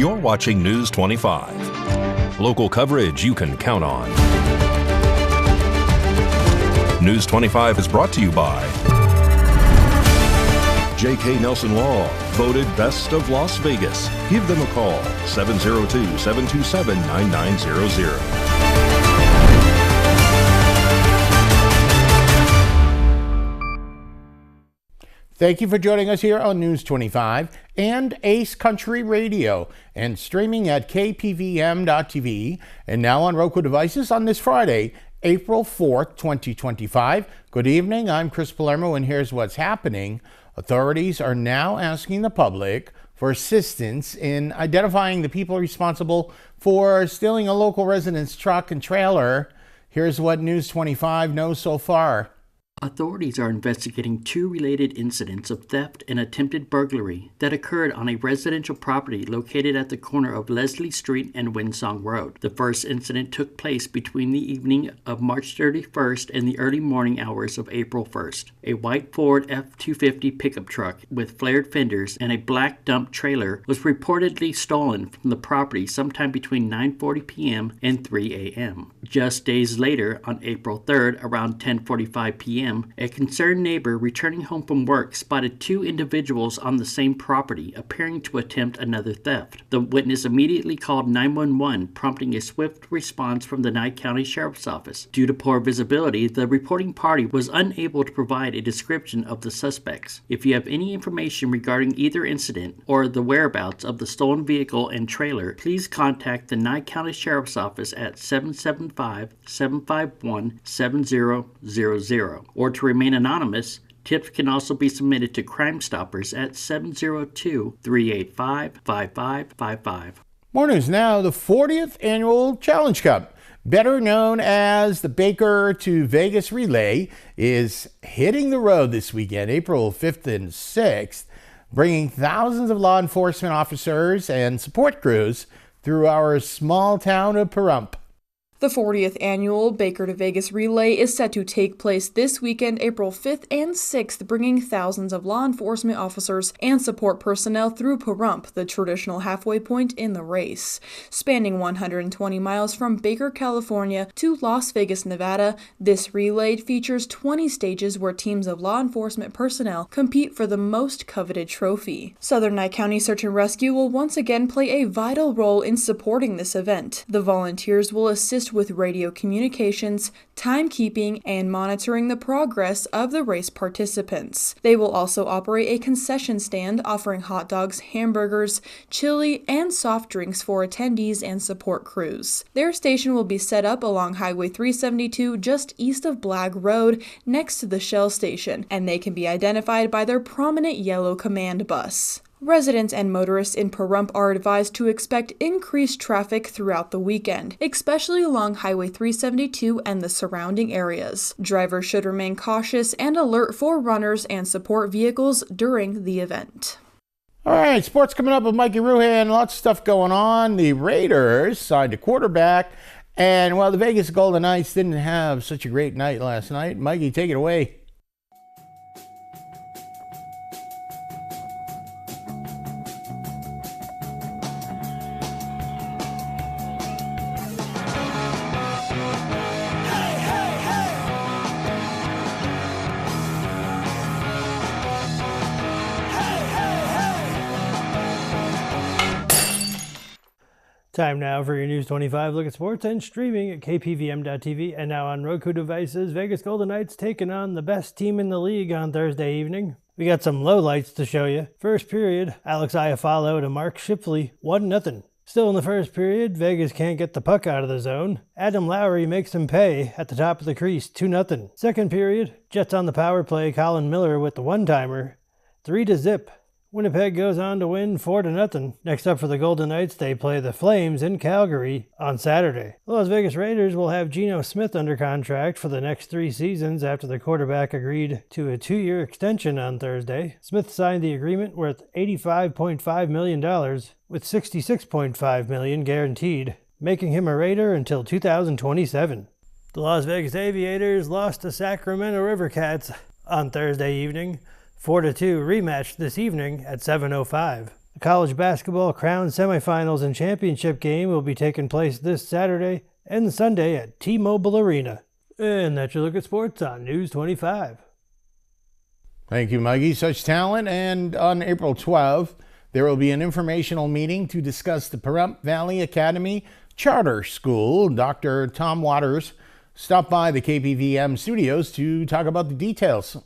You're watching News 25. Local coverage you can count on. News 25 is brought to you by J.K. Nelson Law, voted Best of Las Vegas. Give them a call, 702-727-9900. Thank you for joining us here on News 25 and Ace Country Radio and streaming at KPVM.TV and now on Roku devices on this Friday, April 4th, 2025. Good evening, I'm Chris Palermo and here's what's happening. Authorities are now asking the public for assistance in identifying the people responsible for stealing a local resident's truck and trailer. Here's what News 25 knows so far. Authorities are investigating two related incidents of theft and attempted burglary that occurred on a residential property located at the corner of Leslie Street and Winsong Road. The first incident took place between the evening of March 31st and the early morning hours of April 1st. A white Ford F-250 pickup truck with flared fenders and a black dump trailer was reportedly stolen from the property sometime between 9:40 p.m. and 3 a.m. Just days later, on April 3rd, around 10:45 p.m., a concerned neighbor returning home from work spotted two individuals on the same property appearing to attempt another theft. The witness immediately called 911, prompting a swift response from the Nye County Sheriff's Office. Due to poor visibility, the reporting party was unable to provide a description of the suspects. If you have any information regarding either incident or the whereabouts of the stolen vehicle and trailer, please contact the Nye County Sheriff's Office at 775-751-7000. Or to remain anonymous, tips can also be submitted to Crime Stoppers at 702-385-5555. More news now. The 40th Annual Challenge Cup, better known as the Baker to Vegas Relay, is hitting the road this weekend, April 5th and 6th, bringing thousands of law enforcement officers and support crews through our small town of Pahrump. The 40th annual Baker to Vegas Relay is set to take place this weekend, April 5th and 6th, bringing thousands of law enforcement officers and support personnel through Pahrump, the traditional halfway point in the race. Spanning 120 miles from Baker, California to Las Vegas, Nevada, this relay features 20 stages where teams of law enforcement personnel compete for the most coveted trophy. Southern Nye County Search and Rescue will once again play a vital role in supporting this event. The volunteers will assist with radio communications, timekeeping, and monitoring the progress of the race participants. They will also operate a concession stand offering hot dogs, hamburgers, chili, and soft drinks for attendees and support crews. Their station will be set up along Highway 372 just east of Blagg Road next to the Shell station, and they can be identified by their prominent yellow command bus. Residents and motorists in Pahrump are advised to expect increased traffic throughout the weekend, especially along Highway 372 and the surrounding areas. Drivers should remain cautious and alert for runners and support vehicles during the event. All right, sports coming up with Mikey Ruhan. Lots of stuff going on. The Raiders signed a quarterback, and while the Vegas Golden Knights didn't have such a great night last night, Mikey, take it away. Time now for your News 25 look at sports and streaming at KPVM.TV and now on Roku devices. Vegas Golden Knights taking on the best team in the league on Thursday evening. We got some lowlights to show you. First period, Alex Iafallo to Mark Shipley, 1-0. Still in the first period, Vegas can't get the puck out of the zone. Adam Lowry makes him pay at the top of the crease, 2-0. Second period, Jets on the power play, Colin Miller with the one-timer, 3-0. Winnipeg goes on to win 4-0. Next up for the Golden Knights, they play the Flames in Calgary on Saturday. The Las Vegas Raiders will have Geno Smith under contract for the next 3 seasons after the quarterback agreed to a 2-year extension on Thursday. Smith signed the agreement worth $85.5 million with $66.5 million guaranteed, making him a Raider until 2027. The Las Vegas Aviators lost to Sacramento River Cats on Thursday evening. 4-2 rematch this evening at 7:05. The The college basketball Crown semifinals and championship game will be taking place this Saturday and Sunday at T-Mobile Arena. And that's your look at sports on News 25. Thank you, Mikey. Such talent. And on April 12th, there will be an informational meeting to discuss the Pahrump Valley Academy Charter School. Dr. Tom Waters stopped by the KPVM studios to talk about the details.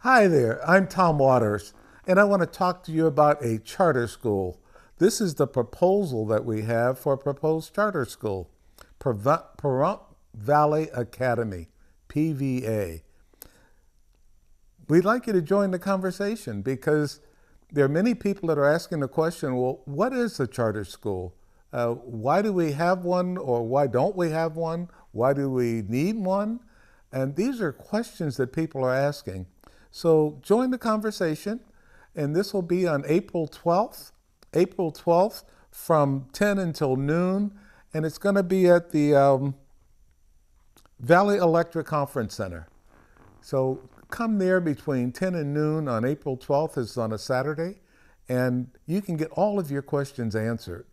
Hi there, I'm Tom Waters, and I want to talk to you about a charter school. This is the proposal that we have for a proposed charter school, Pahrump Valley Academy, PVA. We'd like you to join the conversation because there are many people that are asking the question, well, what is a charter school? Why do we have one, or why don't we have one? Why do we need one? And these are questions that people are asking. So join the conversation, and this will be on April 12th from 10 until noon, and it's going to be at the Valley Electric Conference Center. So come there between 10 and noon on April 12th. It's on a Saturday, and you can get all of your questions answered.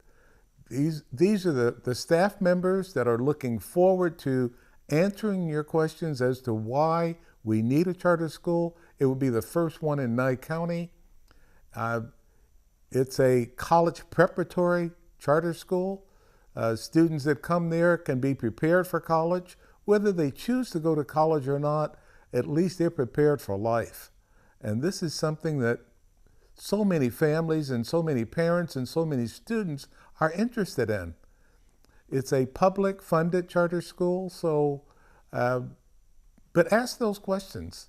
These are the staff members that are looking forward to answering your questions as to why we need a charter school. It will be the first one in Nye County. It's a college preparatory charter school. Students that come there can be prepared for college. Whether they choose to go to college or not, at least they're prepared for life. And this is something that so many families and so many parents and so many students are interested in. It's a public funded charter school, so, but ask those questions.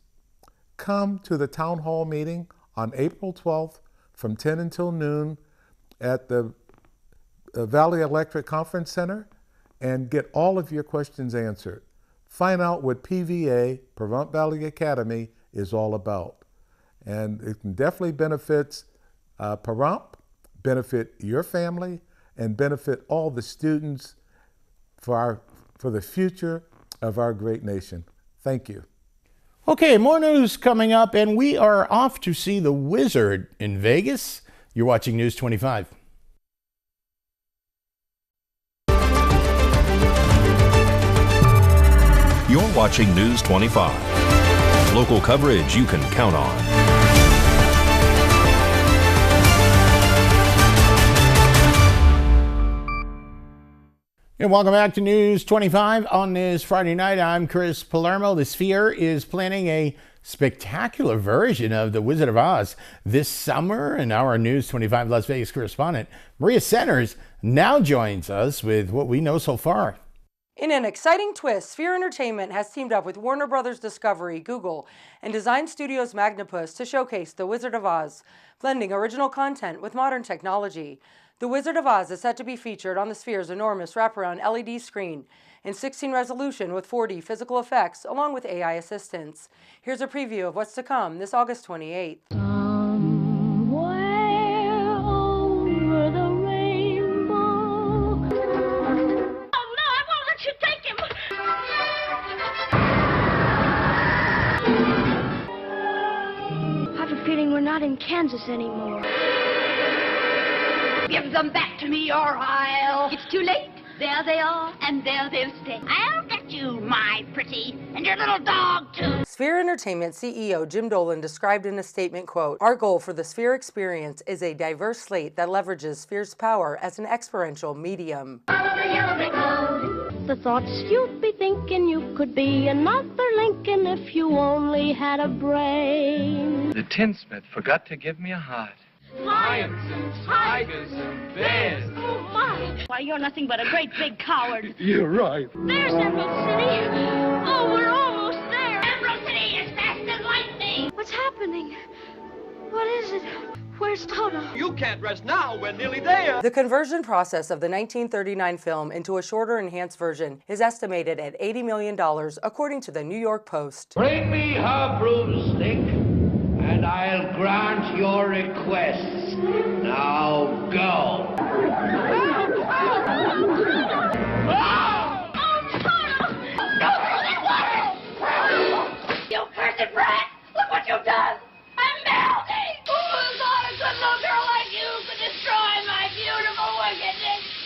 Come to the town hall meeting on April 12th from 10 until noon at the Valley Electric Conference Center and get all of your questions answered. Find out what PVA, Pahrump Valley Academy, is all about. And it can definitely benefit Pahrump, benefit your family, and benefit all the students for the future of our great nation. Thank you. Okay, more news coming up, and we are off to see the Wizard in Vegas. You're watching News 25. You're watching News 25. Local coverage you can count on. And welcome back to News 25 on this Friday night. I'm Chris Palermo. The Sphere is planning a spectacular version of The Wizard of Oz this summer, and our News 25 Las Vegas correspondent Maria Centers now joins us with what we know so far. In an exciting twist, Sphere Entertainment has teamed up with Warner Brothers Discovery, Google, and Design Studios Magnipus to showcase The Wizard of Oz, blending original content with modern technology. The Wizard of Oz is set to be featured on the Sphere's enormous wraparound LED screen in 16 resolution with 4D physical effects along with AI assistance. Here's a preview of what's to come this August 28th. We're not in Kansas anymore. Give them back to me, or I'll... It's too late. There they are, and there they'll stay. I'll get you, my pretty, and your little dog, too. Sphere Entertainment CEO Jim Dolan described in a statement, quote, "Our goal for the Sphere experience is a diverse slate that leverages Sphere's power as an experiential medium." The thoughts you'd be thinking you could be another Lincoln if you only had a brain. The tinsmith forgot to give me a heart. Lions and tigers and bears. Oh, my. Why, you're nothing but a great big coward. You're right. There's Emerald City. Oh, we're almost there. Emerald City is fast as lightning. What's happening? What is it? Where's Toto? You can't rest now. We're nearly there. The conversion process of the 1939 film into a shorter enhanced version is estimated at $80 million, according to the New York Post. Bring me her broomstick, and I'll grant your requests. Now go. You cursed brat! Look what you've done! I'm melting! Who would have thought a good little girl like you could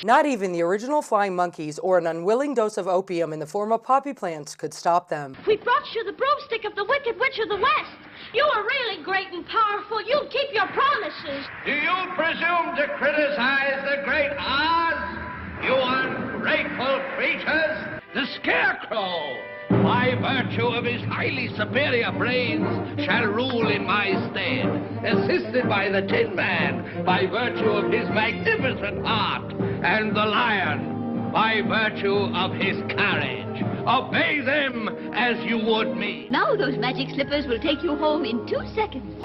Not even the original flying monkeys or an unwilling dose of opium in the form of poppy plants could stop them. We brought you the broomstick of the Wicked Witch of the West. You are really great and powerful. You keep your promises. Do you presume to criticize the great Oz? You ungrateful creatures! The Scarecrow, by virtue of his highly superior brains, shall rule in my stead, assisted by the Tin Man, by virtue of his magnificent heart, and the Lion, by virtue of his courage. Obey them as you would me. Now those magic slippers will take you home in 2 seconds.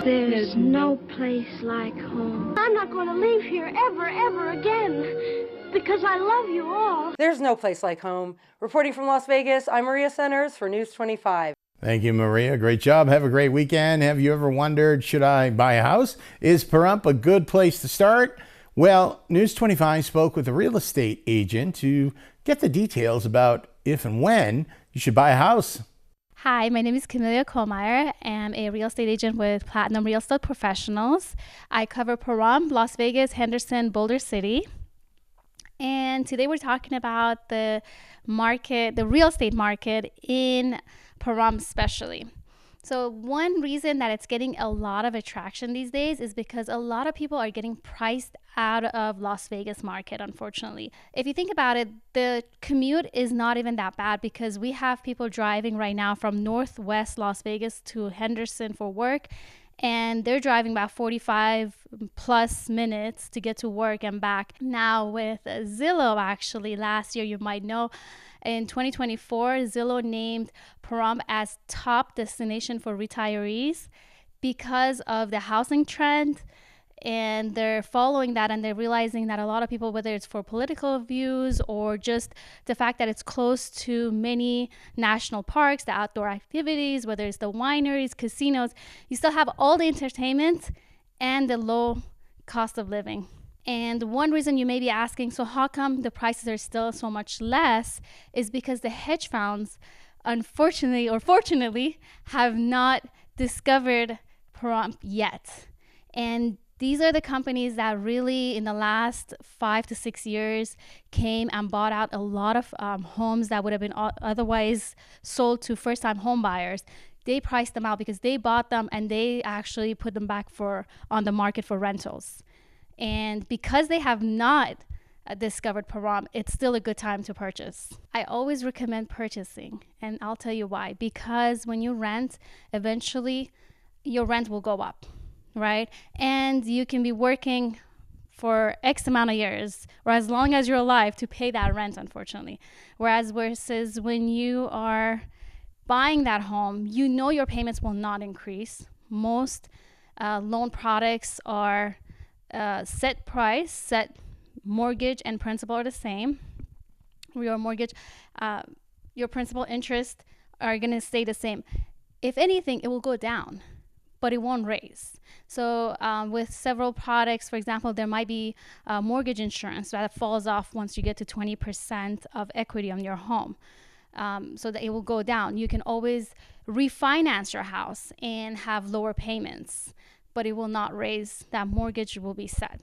There's no place like home. I'm not going to leave here ever again. Because I love you all. There's no place like home. Reporting from Las Vegas, I'm Maria Centers for News 25. Thank you, Maria. Great job. Have a great weekend. Have you ever wondered, should I buy a house? Is Pahrump a good place to start? Well, News 25 spoke with a real estate agent to get the details about if and when you should buy a house. Hi, my name is Camelia Kohlmeyer. I'm a real estate agent with Platinum Real Estate Professionals. I cover Pahrump, Las Vegas, Henderson, Boulder City. And today we're talking about the market, the real estate market in Pahrump especially. So one reason that it's getting a lot of attraction these days is because a lot of people are getting priced out of Las Vegas market, unfortunately. If you think about it, the commute is not even that bad because we have people driving right now from Northwest Las Vegas to Henderson for work. And they're driving about 45 plus minutes to get to work and back. Now with Zillow, actually, last year, you might know, in 2024, Zillow named Pahrump as top destination for retirees because of the housing trend. And they're following that and they're realizing that a lot of people, whether it's for political views or just the fact that it's close to many national parks, the outdoor activities, whether it's the wineries, casinos, you still have all the entertainment and the low cost of living. And one reason you may be asking, so how come the prices are still so much less, is because the hedge funds, unfortunately or fortunately, have not discovered Pahrump yet. And these are the companies that really, in the last 5 to 6 years, came and bought out a lot of homes that would have been otherwise sold to first-time home buyers. They priced them out because they bought them and they actually put them back on the market for rentals. And because they have not discovered Pahrump, it's still a good time to purchase. I always recommend purchasing, and I'll tell you why. Because when you rent, eventually your rent will go up. Right? And you can be working for X amount of years or as long as you're alive to pay that rent, unfortunately. Versus when you are buying that home, you know your payments will not increase. Most loan products are set price, set mortgage and principal are the same. Your mortgage, your principal interest are going to stay the same. If anything, it will go down, but it won't raise. So with several products, for example, there might be mortgage insurance that falls off once you get to 20% of equity on your home, so that it will go down. You can always refinance your house and have lower payments, but it will not raise. That mortgage will be set.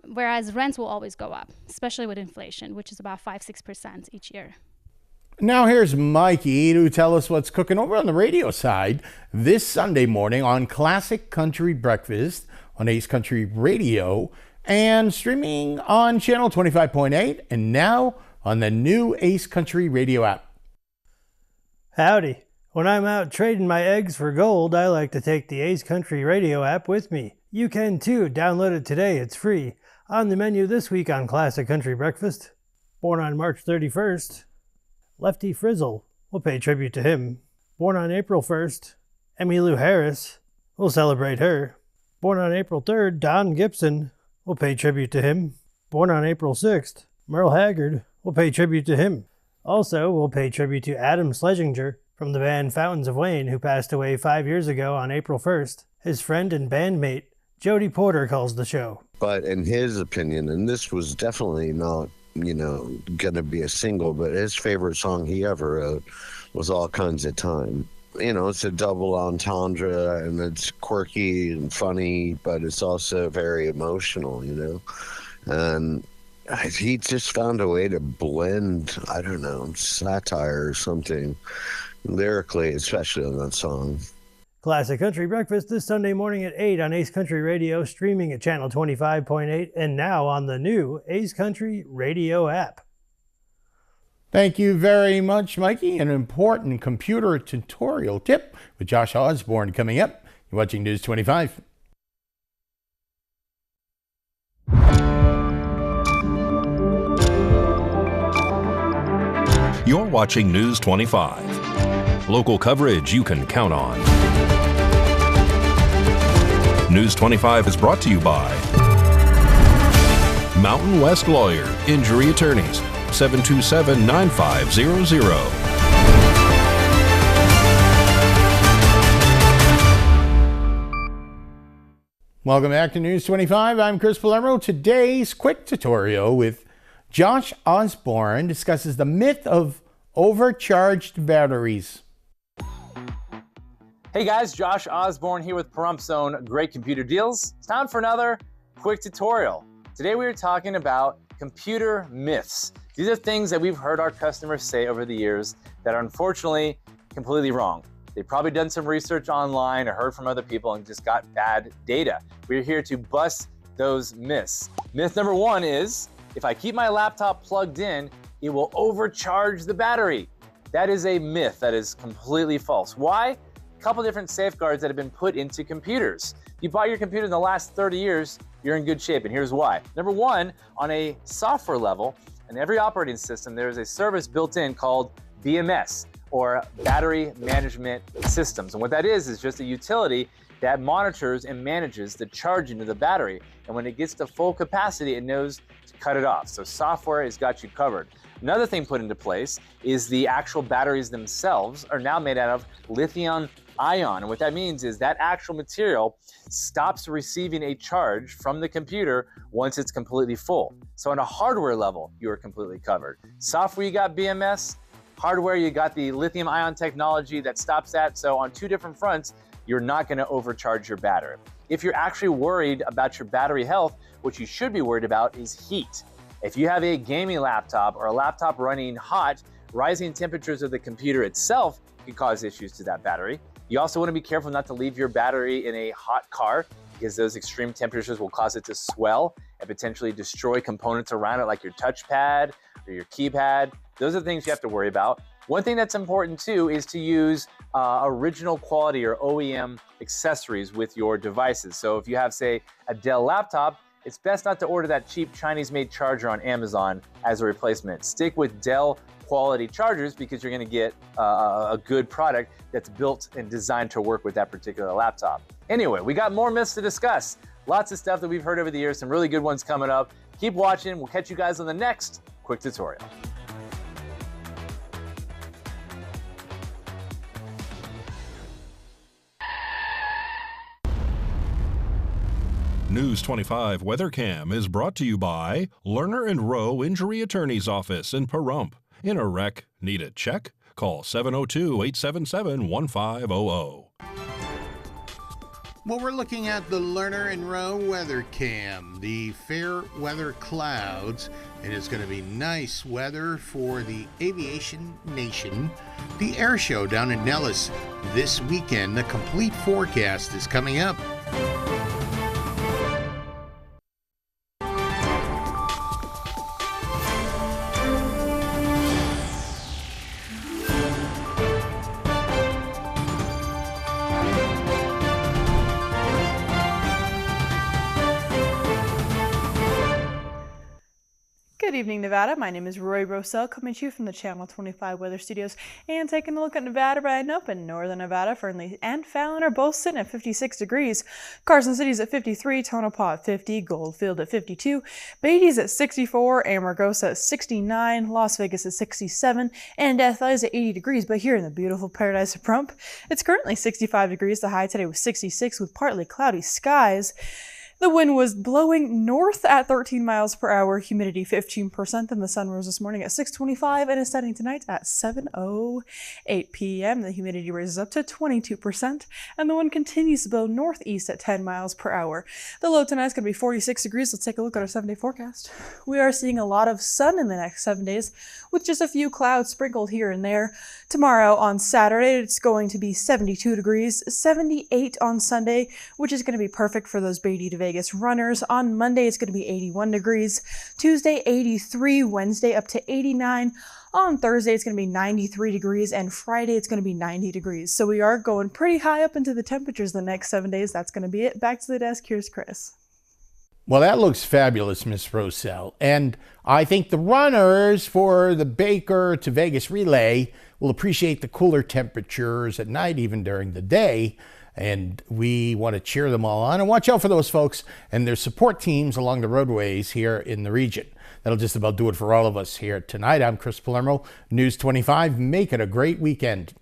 Whereas rents will always go up, especially with inflation, which is about 5-6% each year. Now here's Mikey to tell us what's cooking over on the radio side this Sunday morning on Classic Country Breakfast on Ace Country Radio and streaming on channel 25.8 and now on the new Ace Country Radio app. Howdy. When I'm out trading my eggs for gold, I like to take the Ace Country Radio app with me. You can too. Download it today. It's free. On the menu this week on Classic Country Breakfast, born on March 31st, Lefty Frizzle, we'll pay tribute to him. Born on April 1st, Emmylou Harris, we'll celebrate her. Born on April 3rd, Don Gibson, we'll pay tribute to him. Born on April 6th, Merle Haggard, we'll pay tribute to him. Also, we'll pay tribute to Adam Schlesinger from the band Fountains of Wayne, who passed away 5 years ago on April 1st. His friend and bandmate, Jody Porter, calls the show. But in his opinion, and this was definitely not gonna be a single, but his favorite song he ever wrote was All Kinds of Time. It's a double entendre and it's quirky and funny, but it's also very emotional, And he just found a way to blend, I don't know, satire or something, lyrically, especially on that song. Classic Country Breakfast this Sunday morning at 8 on Ace Country Radio, streaming at channel 25.8, and now on the new Ace Country Radio app. Thank you very much, Mikey. An important computer tutorial tip with Josh Osborne coming up. You're watching News 25. You're watching News 25. Local coverage you can count on. News 25 is brought to you by Mountain West Lawyer, Injury Attorneys, 727-9500. Welcome back to News 25. I'm Chris Palermo. Today's quick tutorial with Josh Osborne discusses the myth of overcharged batteries. Hey guys, Josh Osborne here with Pahrump Zone Great Computer Deals. It's time for another quick tutorial. Today we are talking about computer myths. These are things that we've heard our customers say over the years that are unfortunately completely wrong. They've probably done some research online or heard from other people and just got bad data. We're here to bust those myths. Myth number one is, if I keep my laptop plugged in, it will overcharge the battery. That is a myth that is completely false. Why? A couple different safeguards that have been put into computers. If you bought your computer in the last 30 years, you're in good shape, and here's why. Number one, on a software level, in every operating system, there is a service built in called BMS, or Battery Management Systems. And what that is just a utility that monitors and manages the charging of the battery. And when it gets to full capacity, it knows to cut it off. So software has got you covered. Another thing put into place is the actual batteries themselves are now made out of lithium ion. And what that means is that actual material stops receiving a charge from the computer once it's completely full. So on a hardware level, you are completely covered. Software, you got BMS. Hardware, you got the lithium ion technology that stops that. So on two different fronts, you're not going to overcharge your battery. If you're actually worried about your battery health, what you should be worried about is heat. If you have a gaming laptop or a laptop running hot, rising temperatures of the computer itself can cause issues to that battery. You also want to be careful not to leave your battery in a hot car, because those extreme temperatures will cause it to swell and potentially destroy components around it like your touchpad or your keypad. Those are things you have to worry about. One thing that's important too is to use original quality or OEM accessories with your devices. So if you have, say, a Dell laptop, it's best not to order that cheap Chinese-made charger on Amazon as a replacement. Stick with Dell quality chargers because you're going to get a good product that's built and designed to work with that particular laptop. Anyway, we got more myths to discuss. Lots of stuff that we've heard over the years, some really good ones coming up. Keep watching. We'll catch you guys on the next quick tutorial. News 25 WeatherCam is brought to you by Lerner and Rowe Injury Attorney's Office in Pahrump. In a wreck, need a check? Call 702-877-1500. Well, we're looking at the Lerner and Rowe weather cam, the fair weather clouds, and it's going to be nice weather for the Aviation Nation, the air show down in Nellis this weekend. The complete forecast is coming up. Good evening, Nevada. My name is Roy Rossell, coming to you from the Channel 25 Weather Studios and taking a look at Nevada right now. In northern Nevada, Fernley and Fallon are both sitting at 56 degrees. Carson City's at 53, Tonopah at 50, Goldfield at 52, Beatty's at 64, Amargosa at 69, Las Vegas at 67, and Death Valley is at 80 degrees. But here in the beautiful paradise of Pahrump, it's currently 65 degrees. The high today was 66 with partly cloudy skies. The wind was blowing north at 13 miles per hour, humidity 15%, and the sun rose this morning at 6:25 and is setting tonight at 7:08 p.m. The humidity raises up to 22%, and the wind continues to blow northeast at 10 miles per hour. The low tonight is going to be 46 degrees. Let's take a look at our 7-day forecast. We are seeing a lot of sun in the next 7 days, with just a few clouds sprinkled here and there. Tomorrow on Saturday, it's going to be 72 degrees, 78 on Sunday, which is going to be perfect for those Beatty to Vegas runners. On Monday, it's going to be 81 degrees. Tuesday, 83. Wednesday, up to 89. On Thursday, it's going to be 93 degrees. And Friday, it's going to be 90 degrees. So we are going pretty high up into the temperatures the next 7 days. That's going to be it. Back to the desk. Here's Chris. Well, that looks fabulous, Miss Rosell. And I think the runners for the Baker to Vegas relay will appreciate the cooler temperatures at night, even during the day. And we want to cheer them all on and watch out for those folks and their support teams along the roadways here in the region. That'll just about do it for all of us here tonight. I'm Chris Palermo, News 25. Make it a great weekend.